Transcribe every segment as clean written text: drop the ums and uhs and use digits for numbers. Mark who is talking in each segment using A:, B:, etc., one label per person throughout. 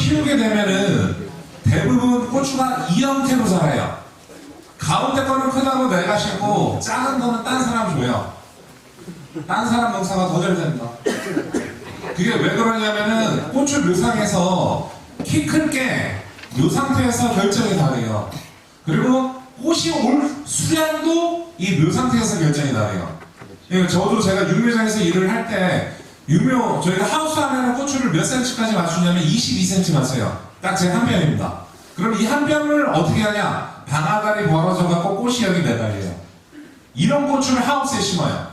A: 키우게 되면은 대부분 고추가 이 형태로 자라요. 가운데 거는 크다고 내가 심고 작은 거는 딴 사람 줘요. 딴 사람 농사가 더 잘 된다. 그게 왜 그러냐면은 고추 묘상에서 키 클 게 요 상태에서 결정이 다르요. 그리고 꽃이 올 수량도 이 묘 상태에서 결정이 다르요. 저도 제가 육묘장에서 일을 할 때 육묘 저희가 하우스 안에는 고추를 몇 cm까지 맞추냐면 22cm 맞춰요. 딱 제 한 병입니다. 그럼 이 한 병을 어떻게 하냐? 방아다리 벌어져 갖고 꽃이 여기 매달려요. 이런 고추를 하우스에 심어요.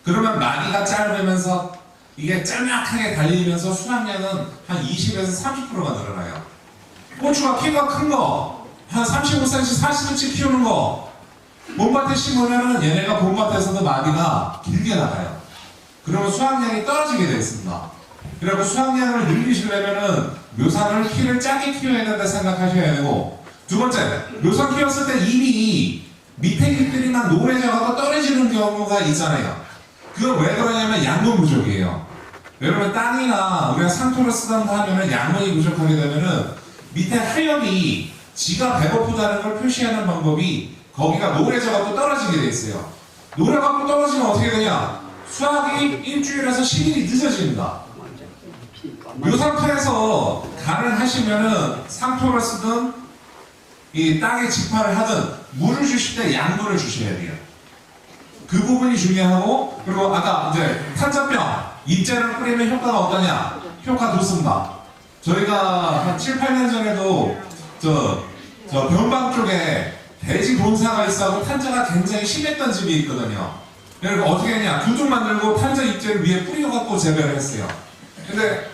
A: 그러면 마디가 짧으면서 이게 짤막하게 달리면서 수확량은 한 20에서 30%가 늘어나요. 고추가 키가 큰 거, 한 35cm, 40cm 키우는 거, 봄밭에 심으면은 얘네가 봄밭에서도 마디가 길게 나가요. 그러면 수확량이 떨어지게 되어 있습니다. 그리고 수확량을 늘리시려면은 묘산을 키를 작게 키워야 된다 생각하셔야 되고, 두 번째, 묘산 키웠을 때 이미 밑에 잎들이 막 노래져가고 떨어지는 경우가 있잖아요. 그건 왜 그러냐면 양분 부족이에요. 여러분 땅이나 우리가 상토를 쓰던가 하면은 양분이 부족하게 되면은 밑에 하엽이 지가 배고프다는 걸 표시하는 방법이 거기가 노래져갖고 떨어지게 돼 있어요. 노래갖고 떨어지면 어떻게 되냐? 수확이 일주일에서 10일이 늦어집니다. 이 상태에서 간을 하시면은 상토를 쓰든 이 땅에 직파를 하든 물을 주실 때 양분을 주셔야 돼요. 그 부분이 중요하고, 그리고 아까 이제 탄저병 잎재를 뿌리면 효과가 어떠냐? 효과 좋습니다. 저희가 한 7, 8년 전에도 저 변방 쪽에 돼지 본사가 있어서 탄저가 굉장히 심했던 집이 있거든요. 그래서 어떻게 했냐? 두둑 만들고 탄저 잎재를 위에 뿌려갖고 재배를 했어요. 근데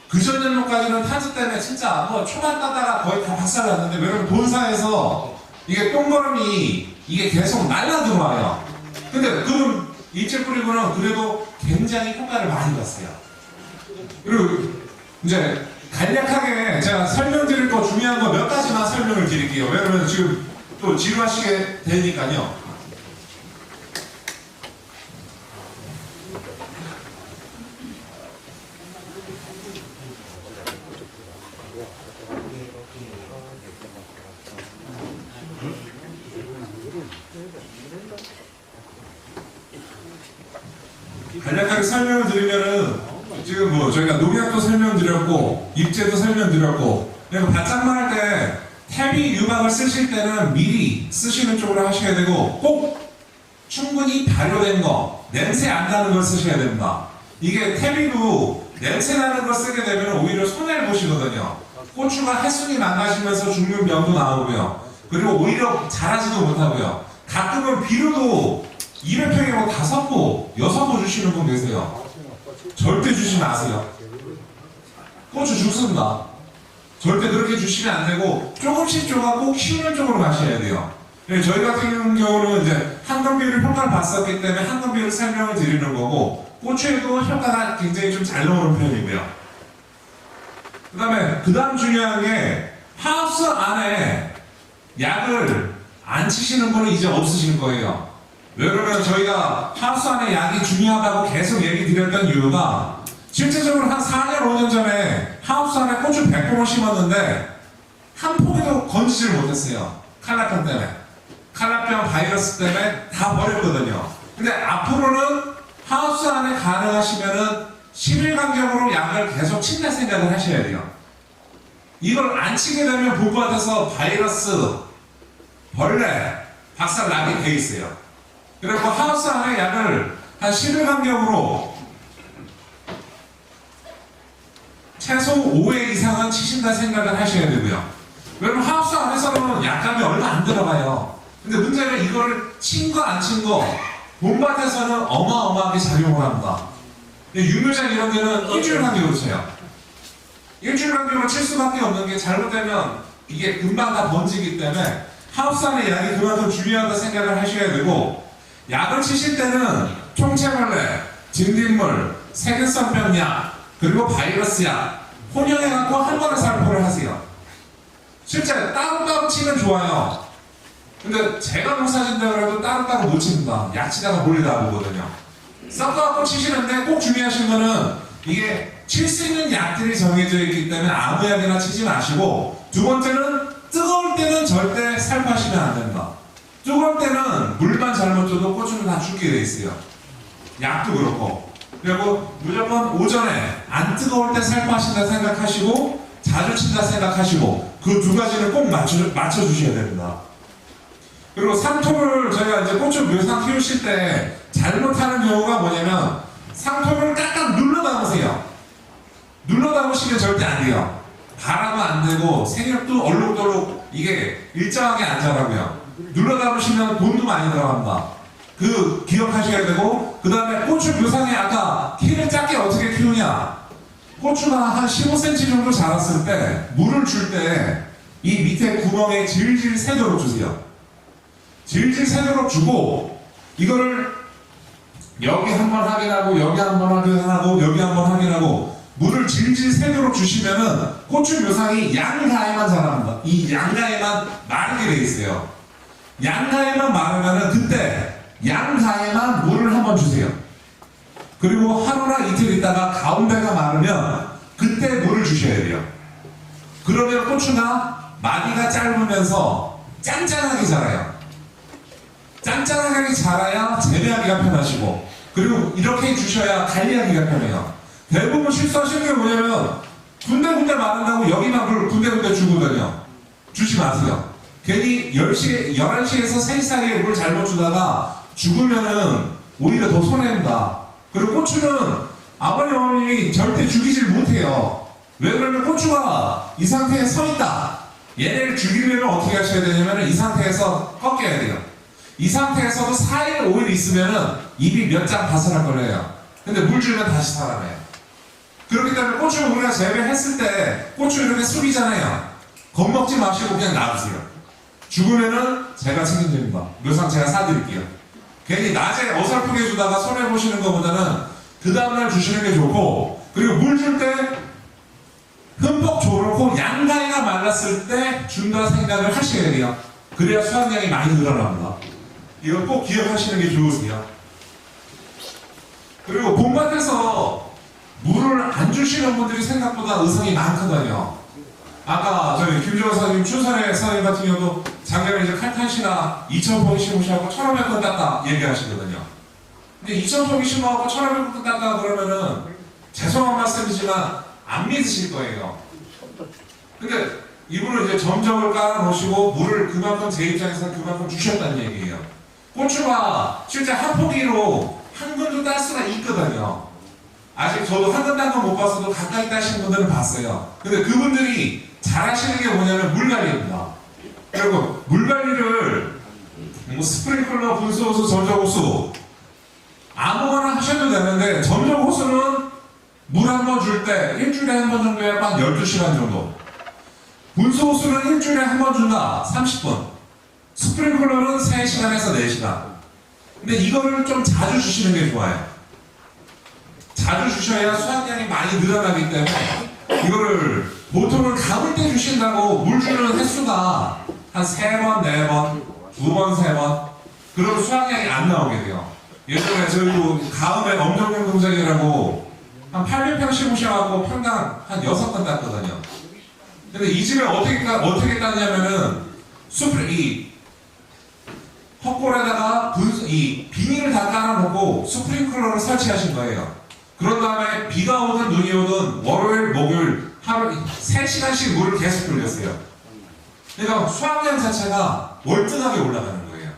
A: 그 전년도까지는 탄저 때문에 진짜 뭐 초반 따다가 거의 다 박살났는데, 왜냐면 본사에서 이게 똥거름이 이게 계속 날라 들어와요. 근데 그럼 잎재 뿌리고는 그래도 굉장히 효과를 많이 봤어요. 그리고 이제 간략하게 제가 설명드릴 거 중요한 거 몇 가지만 설명을 드릴게요. 왜냐면 지금 또 지루하시게 되니까요. 간략하게 설명을 드리면은 지금 뭐 저희가 농약도 설명드렸고 잎재도 설명드렸고, 그리고 바짝만 할 때 태비 유박을 쓰실 때는 미리 쓰시는 쪽으로 하셔야 되고, 꼭 충분히 발효된 거, 냄새 안 나는 걸 쓰셔야 됩니다. 이게 태비도 냄새 나는 걸 쓰게 되면 오히려 손해를 보시거든요. 고추가 해순이 망가지면서 죽는 병도 나오고요. 그리고 오히려 자라지도 못하고요. 가끔은 비료도 200평에 뭐 5포, 6포 주시는 분 계세요. 절대 주지 마세요. 고추 죽습니다. 절대 그렇게 주시면 안 되고, 조금씩 쪼가고 키우는 쪽으로 가셔야 돼요. 저희 같은 경우는 이제 한금비를 효과를 봤었기 때문에 한금비를 설명을 드리는 거고, 고추에도 효과가 굉장히 좀 잘 나오는 편이고요. 그 다음 중요한 게, 하우스 안에 약을 안 치시는 분은 이제 없으실 거예요. 왜 그러면 저희가 하우스 안에 약이 중요하다고 계속 얘기 드렸던 이유가, 실제적으로 한 4년, 5년 전에 하우스 안에 고추 100봉을 심었는데 한 포기도 건지질 못했어요. 칼라병 때문에. 칼라병 바이러스 때문에 다 버렸거든요. 근데 앞으로는 하우스 안에 가능하시면은 10일 간격으로 약을 계속 친다 생각을 하셔야 돼요. 이걸 안 치게 되면 봄밭에서 바이러스, 벌레, 박살 나게 돼 있어요. 그리고 하우스 안에 약을 한 10일 간격으로 최소 5회 이상은 치신다 생각을 하셔야 되고요. 왜냐면 하우스 안에서는 약값이 얼마 안 들어가요. 근데 문제는 이거를 친 거 안 친 거 봄밭에서는 어마어마하게 작용을 합니다. 육묘장 이런 데는 일주일 간격으로 쳐요. 일주일 간격으로 칠 수밖에 없는 게, 잘못되면 이게 금방 다 번지기 때문에 하우스 안에 약이 그만큼 중요하다 생각을 하셔야 되고, 약을 치실 때는 총체벌레, 진딧물, 세균성병 약, 그리고 바이러스 약 혼용해갖고 한 번에 살포를 하세요. 실제 따로따로 치면 좋아요. 근데 제가 농사 짓는다 그래도 따로따로 못 칩니다. 약 치다가 몰래 다 보거든요. 섞어갖고 치시는데 꼭 중요하신 거는 이게 칠 수 있는 약들이 정해져 있기 때문에 아무 약이나 치지 마시고, 두 번째는 뜨거울 때는 절대 살포하시면 안 된다. 뜨거울 때는 물만 잘못 줘도 고추는 다 죽게 돼 있어요. 약도 그렇고. 그리고 무조건 오전에 안 뜨거울 때 살포하신다 생각하시고, 자주 친다 생각하시고, 그 두 가지를 꼭 맞춰주셔야 됩니다. 그리고 상토를 저희가 이제 고추 묘상 키우실 때 잘못하는 경우가 뭐냐면, 상토를 깍깍 눌러 담으세요. 눌러 담으시면 절대 안 돼요. 바람은 안 되고 생육도 얼룩덜룩 이게 일정하게 안 자라고요. 눌러 담으시면 돈도 많이 들어갑니다. 그 기억하셔야 되고, 그 다음에 고추 묘상에 아까 키를 작게 어떻게 키우냐, 고추가 한 15cm 정도 자랐을 때 물을 줄 때 이 밑에 구멍에 질질 새도록 주세요. 질질 새도록 주고, 이거를 여기 한번 확인하고 여기 한번 확인하고 여기 한번 확인하고 물을 질질 새도록 주시면은 고추 묘상이 양가에만 자랍니다. 이 양가에만 마르게 돼 있어요. 양가에만 마르면은 그때 양가에만 물을 한번 주세요. 그리고 하루나 이틀 있다가 가운데가 마르면 그때 물을 주셔야 돼요. 그러면 고추가 마디가 짧으면서 짠짠하게 자라요. 짠짠하게 자라야 재배하기가 편하시고, 그리고 이렇게 주셔야 관리하기가 편해요. 대부분 실수하시는 게 뭐냐면 군데군데 마른다고 여기만 물 군데군데 주거든요. 주지 마세요. 괜히 10시, 11시에서 3시 사이에 물 잘못 주다가 죽으면은 오히려 더 손해입니다. 그리고 고추는 아버님, 어머님이 절대 죽이질 못해요. 왜 그러면 고추가 이 상태에 서 있다. 얘네를 죽이려면 어떻게 하셔야 되냐면 이 상태에서 꺾여야 돼요. 이 상태에서도 4일, 5일 있으면은 입이 몇 장 바스락 거려요. 근데 물 주면 다시 살아나요. 그렇기 때문에 고추를 우리가 재배했을 때 고추 이렇게 숙이잖아요. 겁먹지 마시고 그냥 놔두세요. 죽으면은 제가 책임집니다. 묘상 제가 사드릴게요. 괜히 낮에 어설프게 주다가 손해보시는 것보다는 그 다음날 주시는 게 좋고, 그리고 물 줄 때 흠뻑 줘놓고 양가위가 말랐을 때 준다 생각을 하셔야 돼요. 그래야 수확량이 많이 늘어납니다. 이거 꼭 기억하시는 게 좋으세요. 그리고 봄밭에서 물을 안 주시는 분들이 생각보다 의성이 많거든요. 아까 저희 김주호 선생님, 춘선의 선생님 같은 경우도 작년에 이제 칼탄시나 2,000포기 심으시고 1,500건 땄다 얘기하시거든요. 근데 2,000포기 심어갖고 1,500건 땄다 그러면은 죄송한 말씀이지만 안 믿으실 거예요. 근데 이분은 이제 점적을 깔아놓으시고 물을 그만큼 제 입장에서는 그만큼 주셨다는 얘기예요. 고추가 실제 한 포기로 한 근도 딸 수가 있거든요. 아직 저도 한 근 딴 건 못 봤어도 가까이 따시는 분들은 봤어요. 근데 그분들이 잘하시는 게 뭐냐면 물관리입니다. 그리고 물관리를 뭐 스프링클러, 분수호수, 점적호수 아무거나 하셔도 되는데, 점적호수는 물 한 번 줄 때 일주일에 한 번 정도에 한 12시간 정도, 분수호수는 일주일에 한 번 준다 30분, 스프링클러는 3시간에서 4시간. 근데 이거를 좀 자주 주시는 게 좋아요. 자주 주셔야 수확량이 많이 늘어나기 때문에, 이거를 보통은 감을 때 주신다고 물 주는 횟수가 한 3번, 4번, 2번, 3번, 그러면 수확량이 안 나오게 돼요. 예전에 저희도 가음에 엄정령 동작이라고 한 800평 심으셔가지고 평당 한 6건 땄거든요. 근데 이 집에 어떻게 땄냐면은 이 헛골에다가 이 비닐을 다 깔아놓고 스프링클러를 설치하신 거예요. 그런 다음에 비가 오든 눈이 오든 월요일, 목요일 하루 3시간씩 물을 계속 돌렸어요. 그러니까 수확량 자체가 월등하게 올라가는 거예요.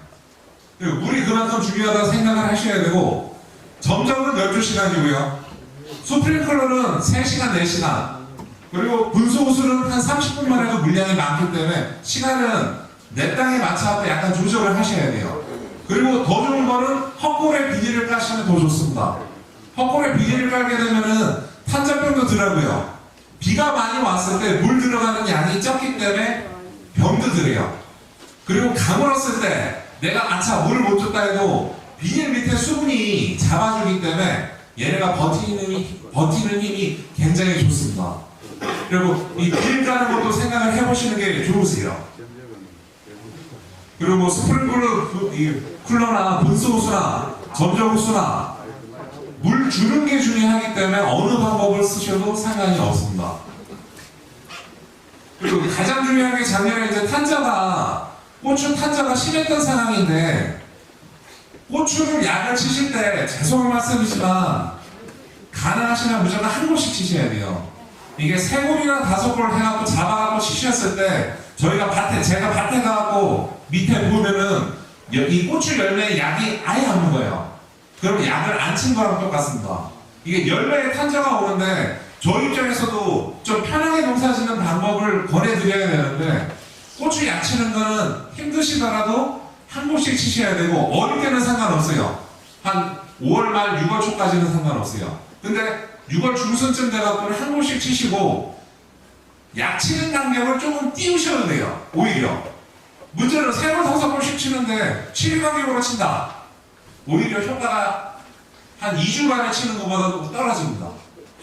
A: 그리고 물이 그만큼 중요하다고 생각을 하셔야 되고, 점적은 12시간이고요. 스프링클러는 3시간, 4시간. 그리고 분수호수는 한 30분만 해도 물량이 많기 때문에 시간은 내 땅에 맞춰서 약간 조절을 하셔야 돼요. 그리고 더 좋은 거는 헛골에 비닐을 까시면 더 좋습니다. 헛골에 비닐을 깔게 되면은 탄저병도 들어고요. 비가 많이 왔을 때 물 들어가는 양이 적기 때문에 병도 들어요. 그리고 가물었을 때 내가 아차 물을 못 줬다 해도 비닐 밑에 수분이 잡아주기 때문에 얘네가 버티는 힘이 굉장히 좋습니다. 그리고 이 비닐 까는 것도 생각을 해보시는 게 좋으세요. 그리고 뭐 스프링클러나 분수호수나 점적호수나 물 주는 게 중요하기 때문에 어느 방법을 쓰셔도 상관이 없습니다. 그리고 가장 중요한 게 작년에 이제 고추 탄저가 심했던 상황인데, 고추를 약을 치실 때 죄송한 말씀이지만 가능하시면 무조건 한 곳씩 치셔야 돼요. 이게 세 골이나 다섯 골 해갖고 잡아갖고 치셨을 때 제가 밭에 가갖고 밑에 보면은 이 고추 열매에 약이 아예 없는 거예요. 그럼 약을 안 친 거랑 똑같습니다. 이게 열매에 탄저가 오는데 저희 입장에서도 좀 편하게 농사 짓는 방법을 권해드려야 되는데, 고추 약 치는 거는 힘드시더라도 한 곳씩 치셔야 되고, 어릴 때는 상관없어요. 한 5월 말 6월 초까지는 상관없어요. 근데 6월 중순쯤 돼갖고는 한 곳씩 치시고 약 치는 간격을 조금 띄우셔도 돼요. 오히려 문제는 3번 5번씩 치는데 7일 간격으로 친다. 오히려 효과가 한 2주간에 치는 것보다도 떨어집니다.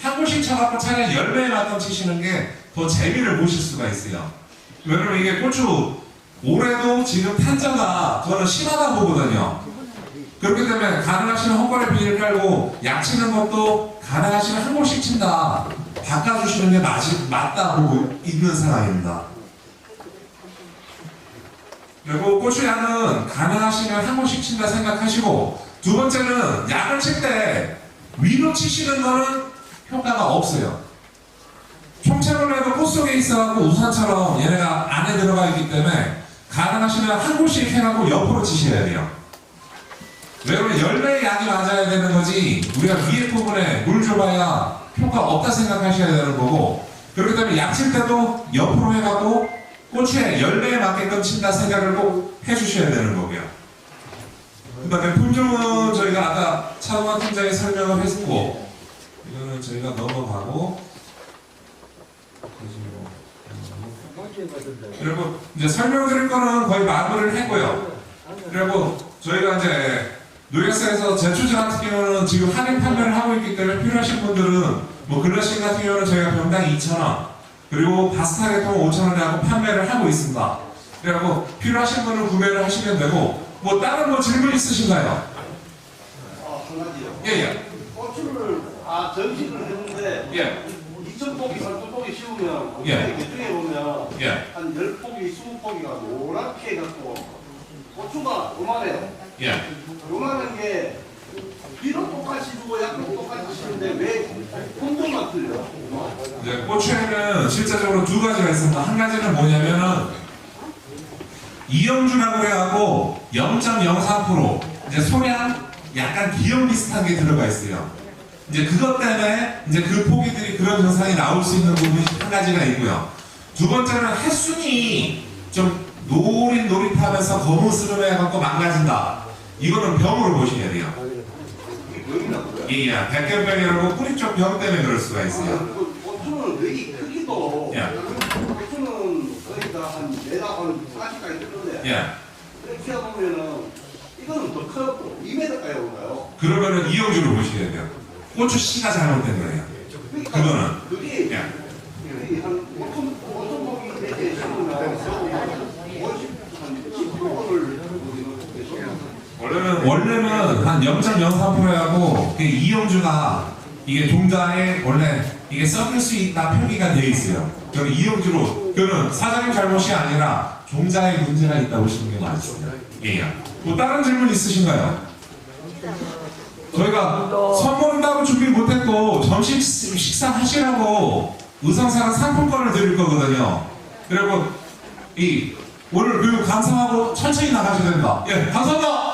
A: 한 곳씩 쳐갖고 차라리 열매에 맞던 치시는 게 더 재미를 보실 수가 있어요. 왜냐면 이게 고추 올해도 지금 탄저가 저는 심하다 보거든요. 그렇기 때문에 가능하시면 헛걸에 비닐 깔고 약 치는 것도 가능하시면 한 곳씩 친다. 바꿔주시는 게 맞다 보고 있는 상황입니다. 그리고 고추약은 가능하시면 한 곳씩 친다 생각하시고, 두 번째는 약을 칠 때 위로 치시는 거는 효과가 없어요. 총체를 해도 꽃 속에 있어갖고 우산처럼 얘네가 안에 들어가 있기 때문에 가능하시면 한 곳씩 해갖고 옆으로 치셔야 돼요. 왜냐면 열매에 약이 맞아야 되는 거지, 우리가 위에 부분에 물 줘봐야 효과 없다 생각하셔야 되는 거고, 그렇기 때문에 약 칠 때도 옆으로 해갖고 고추에 열매에 맞게끔 친다 생각을 꼭 해주셔야 되는 거고요. 그 다음에 품종은 저희가 아까 차동환 팀장이 설명을 했고, 이거는 저희가 넘어가고, 그리고 이제 설명드릴 거는 거의 마무리를 했고요. 그리고 저희가 이제 노예사에서 제초제 같은 경우는 지금 할인 판매를 하고 있기 때문에 필요하신 분들은 뭐 글라신 같은 경우는 저희가 병당 2,000원, 그리고 바스타 계통 5,000원에 하고 판매를 하고 있습니다. 그리고 필요하신 분은 구매를 하시면 되고, 뭐 다른 뭐 질문 있으신가요?
B: 한 가지요.
A: 예.
B: 고추를 전시를 했는데
A: 예.
B: 2,000포기, 3,000포기 씌우면
A: 예.
B: 개중에 보면
A: 예.
B: 한 10포기, 20포기가 노랗게 해갖고 고추가 요만해요.
A: 예.
B: 요만한 게 비료 똑같이 주고 약도 똑같이 주는데 왜 품종만 틀려?
A: 이제 고추에는 실제적으로 두 가지가 있습니다. 한 가지는 뭐냐면은 이영주라고 해갖고 0.03% 이제 소량 약간 기형 비슷한 게 들어가 있어요. 이제 그것 때문에 이제 그 포기들이 그런 현상이 나올 수 있는 부분이 한 가지가 있고요. 두 번째는 햇순이 좀 노릇노릇하면서 거무스름해갖고 망가진다. 이거는 병으로 보셔야 돼요.
B: 병이라고요?
A: 예, 백견병이라고 뿌리 쪽 병 때문에 그럴 수가 있어요.
B: 그 고추는 여기 크기도
A: 예.
B: 고추는 거기다 한 440까지 뜨는데
A: 예.
B: 이렇게 보면은 이거는 더 커고 2m까지 올라요.
A: 그러면은 이영주로 보셔야 돼요. 고추 씨가 잘못된 거예요. 그거는.
B: 그게
A: 예.
B: 한 5천 포기 이렇게 심으면 한 10%를
A: 원래는 한 0.03%하고 이영주가 이게 종자에 원래 이게 썩을 수 있다 표기가 되어 있어요. 그럼 이영주로, 그거는 사장님 잘못이 아니라 종자에 문제가 있다고 보시는 게 맞습니다. 예. 뭐 다른 질문 있으신가요? 저희가 선물은 따로 준비 못했고 점심 식사 하시라고 의상사랑 상품권을 드릴 거거든요. 그리고 오늘 교육 감사하고 천천히 나가셔야 된다. 예, 감사합니다.